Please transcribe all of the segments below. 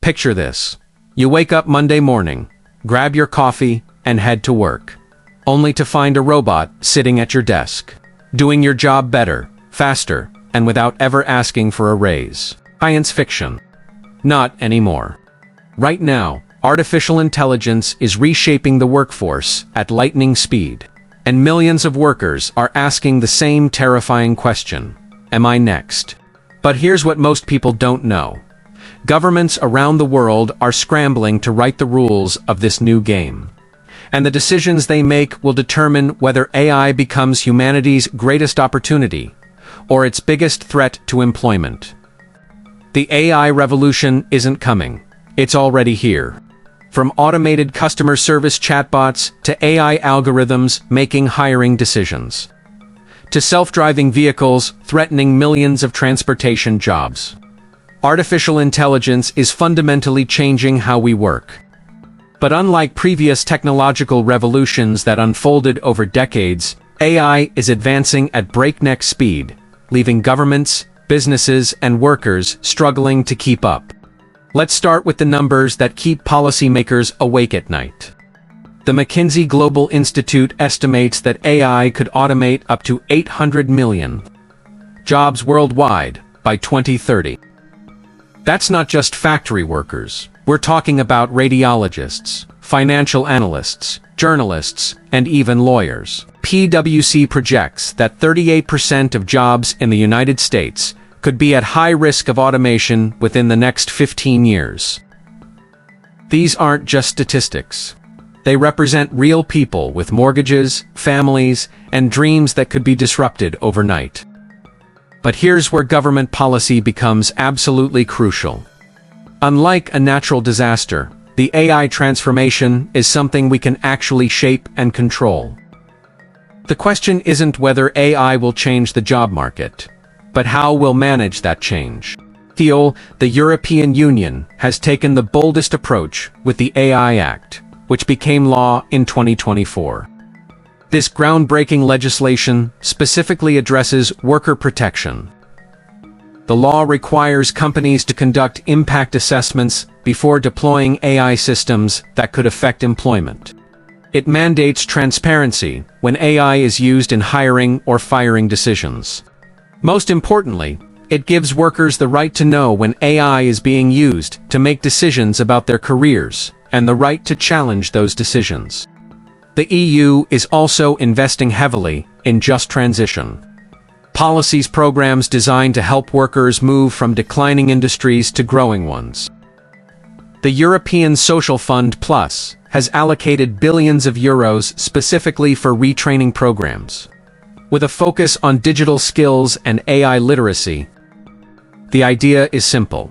Picture this. You wake up Monday morning, grab your coffee, and head to work, only to find a robot sitting at your desk, doing your job better, faster, and without ever asking for a raise. Science fiction. Not anymore. Right now, artificial intelligence is reshaping the workforce at lightning speed, and millions of workers are asking the same terrifying question: am I next? But here's what most people don't know. Governments around the world are scrambling to write the rules of this new game. And the decisions they make will determine whether AI becomes humanity's greatest opportunity, or its biggest threat to employment. The AI revolution isn't coming. It's already here. From automated customer service chatbots to AI algorithms making hiring decisions, to self-driving vehicles threatening millions of transportation jobs. Artificial intelligence is fundamentally changing how we work. But unlike previous technological revolutions that unfolded over decades, AI is advancing at breakneck speed, leaving governments, businesses, and workers struggling to keep up. Let's start with the numbers that keep policymakers awake at night. The McKinsey Global Institute estimates that AI could automate up to 800 million jobs worldwide by 2030. That's not just factory workers. We're talking about radiologists, financial analysts, journalists, and even lawyers. PwC projects that 38% of jobs in the United States could be at high risk of automation within the next 15 years. These aren't just statistics. They represent real people with mortgages, families, and dreams that could be disrupted overnight. But here's where government policy becomes absolutely crucial. Unlike a natural disaster, the AI transformation is something we can actually shape and control. The question isn't whether AI will change the job market, but how we'll manage that change. The European Union has taken the boldest approach with the AI Act, which became law in 2024. This groundbreaking legislation specifically addresses worker protection. The law requires companies to conduct impact assessments before deploying AI systems that could affect employment. It mandates transparency when AI is used in hiring or firing decisions. Most importantly, it gives workers the right to know when AI is being used to make decisions about their careers, and the right to challenge those decisions. The EU is also investing heavily in just transition. Policies programs designed to help workers move from declining industries to growing ones. The European Social Fund Plus has allocated billions of euros specifically for retraining programs, with a focus on digital skills and AI literacy. The idea is simple.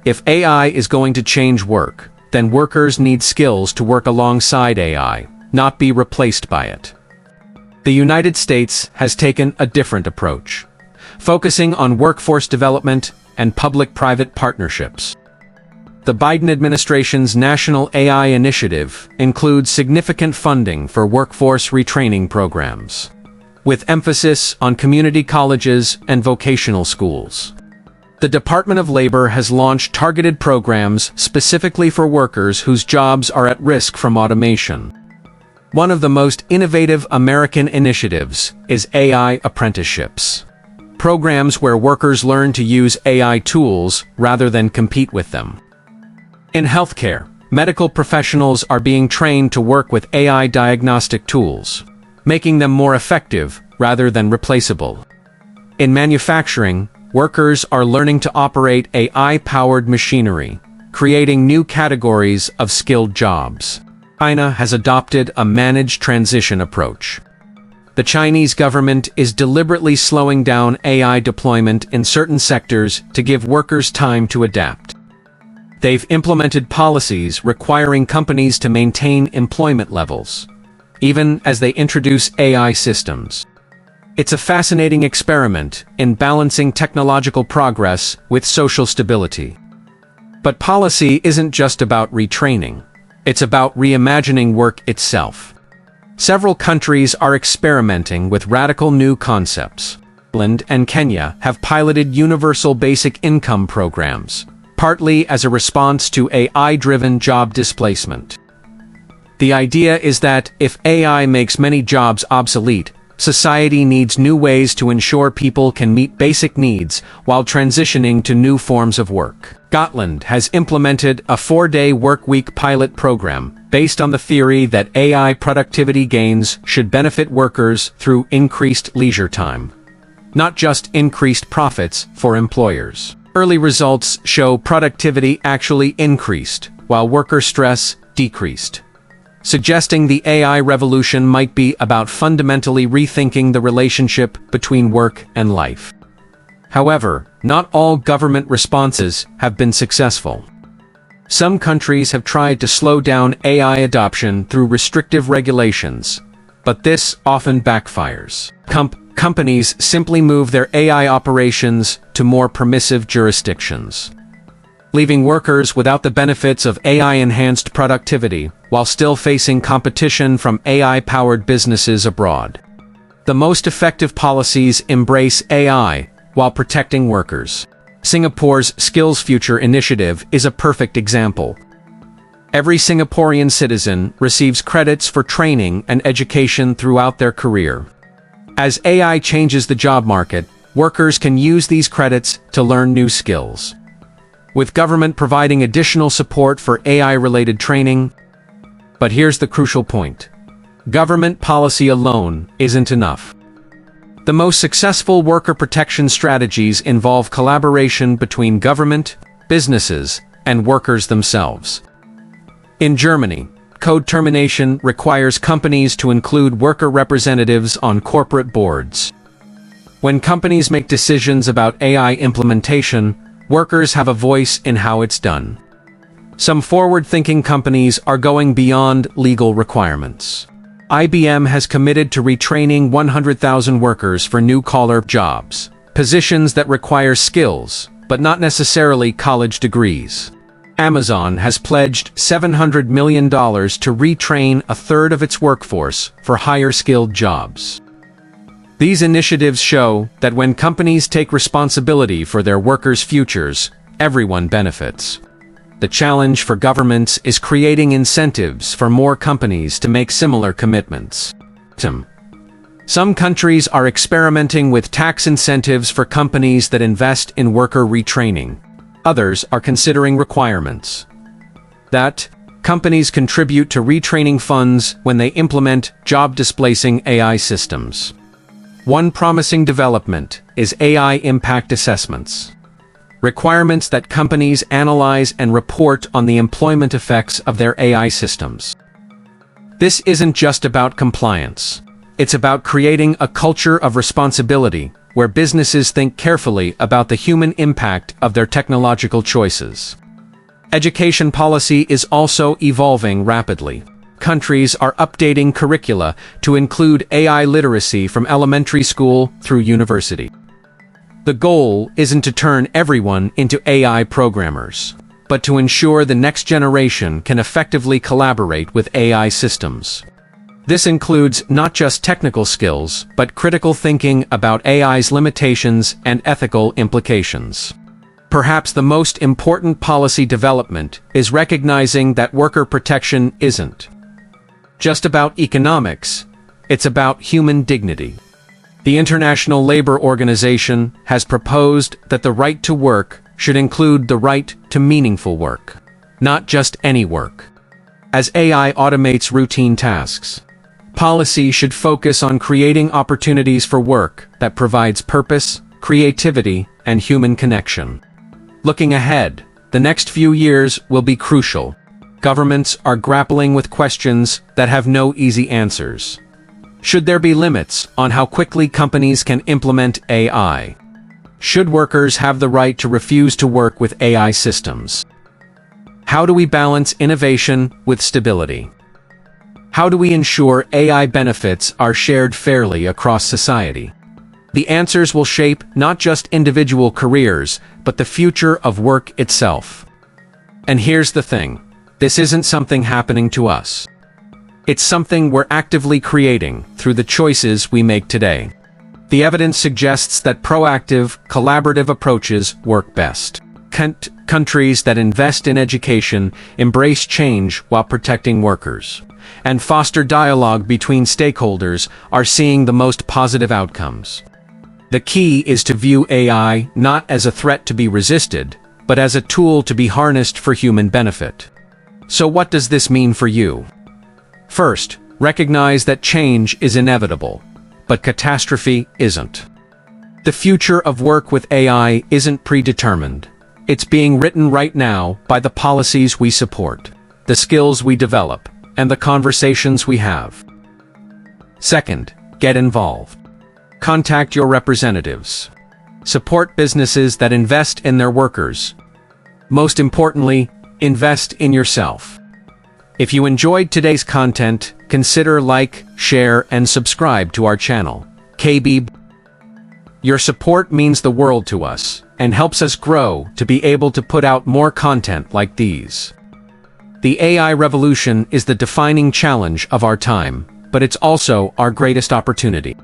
If AI is going to change work, then workers need skills to work alongside AI, not be replaced by it. The United States has taken a different approach, focusing on workforce development and public-private partnerships. The Biden administration's National AI Initiative includes significant funding for workforce retraining programs, with emphasis on community colleges and vocational schools. The Department of Labor has launched targeted programs specifically for workers whose jobs are at risk from automation. One of the most innovative American initiatives is AI apprenticeships, programs where workers learn to use AI tools rather than compete with them. In healthcare, medical professionals are being trained to work with AI diagnostic tools, making them more effective rather than replaceable. In manufacturing, workers are learning to operate AI-powered machinery, creating new categories of skilled jobs. China has adopted a managed transition approach. The Chinese government is deliberately slowing down AI deployment in certain sectors to give workers time to adapt. They've implemented policies requiring companies to maintain employment levels, even as they introduce AI systems. It's a fascinating experiment in balancing technological progress with social stability. But policy isn't just about retraining. It's about reimagining work itself. Several countries are experimenting with radical new concepts. Ireland and Kenya have piloted universal basic income programs, partly as a response to AI-driven job displacement. The idea is that if AI makes many jobs obsolete, society needs new ways to ensure people can meet basic needs while transitioning to new forms of work. Scotland has implemented a 4-day workweek pilot program based on the theory that AI productivity gains should benefit workers through increased leisure time, not just increased profits for employers. Early results show productivity actually increased, while worker stress decreased, suggesting the AI revolution might be about fundamentally rethinking the relationship between work and life. However, not all government responses have been successful. Some countries have tried to slow down AI adoption through restrictive regulations, but this often backfires. Companies simply move their AI operations to more permissive jurisdictions, leaving workers without the benefits of AI-enhanced productivity while still facing competition from AI-powered businesses abroad. The most effective policies embrace AI while protecting workers. Singapore's Skills Future initiative is a perfect example. Every Singaporean citizen receives credits for training and education throughout their career. As AI changes the job market, workers can use these credits to learn new skills, with government providing additional support for AI-related training. But here's the crucial point. Government policy alone isn't enough. The most successful worker protection strategies involve collaboration between government, businesses, and workers themselves. In Germany, code termination requires companies to include worker representatives on corporate boards. When companies make decisions about AI implementation, workers have a voice in how it's done. Some forward-thinking companies are going beyond legal requirements. IBM has committed to retraining 100,000 workers for new-collar jobs, positions that require skills, but not necessarily college degrees. Amazon has pledged $700 million to retrain a third of its workforce for higher-skilled jobs. These initiatives show that when companies take responsibility for their workers' futures, everyone benefits. The challenge for governments is creating incentives for more companies to make similar commitments. Some countries are experimenting with tax incentives for companies that invest in worker retraining. Others are considering requirements that companies contribute to retraining funds when they implement job-displacing AI systems. One promising development is AI impact assessments, requirements that companies analyze and report on the employment effects of their AI systems. This isn't just about compliance. It's about creating a culture of responsibility where businesses think carefully about the human impact of their technological choices. Education policy is also evolving rapidly. Countries are updating curricula to include AI literacy from elementary school through university. The goal isn't to turn everyone into AI programmers, but to ensure the next generation can effectively collaborate with AI systems. This includes not just technical skills, but critical thinking about AI's limitations and ethical implications. Perhaps the most important policy development is recognizing that worker protection isn't just about economics, it's about human dignity. The International Labor Organization has proposed that the right to work should include the right to meaningful work, not just any work. As AI automates routine tasks, policy should focus on creating opportunities for work that provides purpose, creativity, and human connection. Looking ahead, the next few years will be crucial. Governments are grappling with questions that have no easy answers. Should there be limits on how quickly companies can implement AI? Should workers have the right to refuse to work with AI systems? How do we balance innovation with stability? How do we ensure AI benefits are shared fairly across society? The answers will shape not just individual careers, but the future of work itself. And here's the thing. This isn't something happening to us. It's something we're actively creating through the choices we make today. The evidence suggests that proactive, collaborative approaches work best. Countries that invest in education, embrace change while protecting workers, and foster dialogue between stakeholders are seeing the most positive outcomes. The key is to view AI not as a threat to be resisted, but as a tool to be harnessed for human benefit. So what does this mean for you? First, recognize that change is inevitable, but catastrophe isn't. The future of work with AI isn't predetermined. It's being written right now by the policies we support, the skills we develop, and the conversations we have. Second, get involved. Contact your representatives. Support businesses that invest in their workers. Most importantly, invest in yourself. If you enjoyed today's content, consider like, share, and subscribe to our channel, KB. Your support means the world to us, and helps us grow to be able to put out more content like these. The AI revolution is the defining challenge of our time, but it's also our greatest opportunity.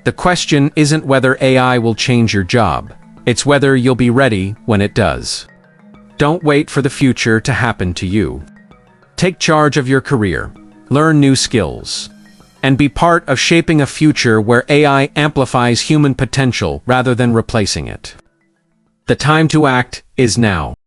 The question isn't whether AI will change your job, it's whether you'll be ready when it does. Don't wait for the future to happen to you. Take charge of your career, learn new skills, and be part of shaping a future where AI amplifies human potential rather than replacing it. The time to act is now.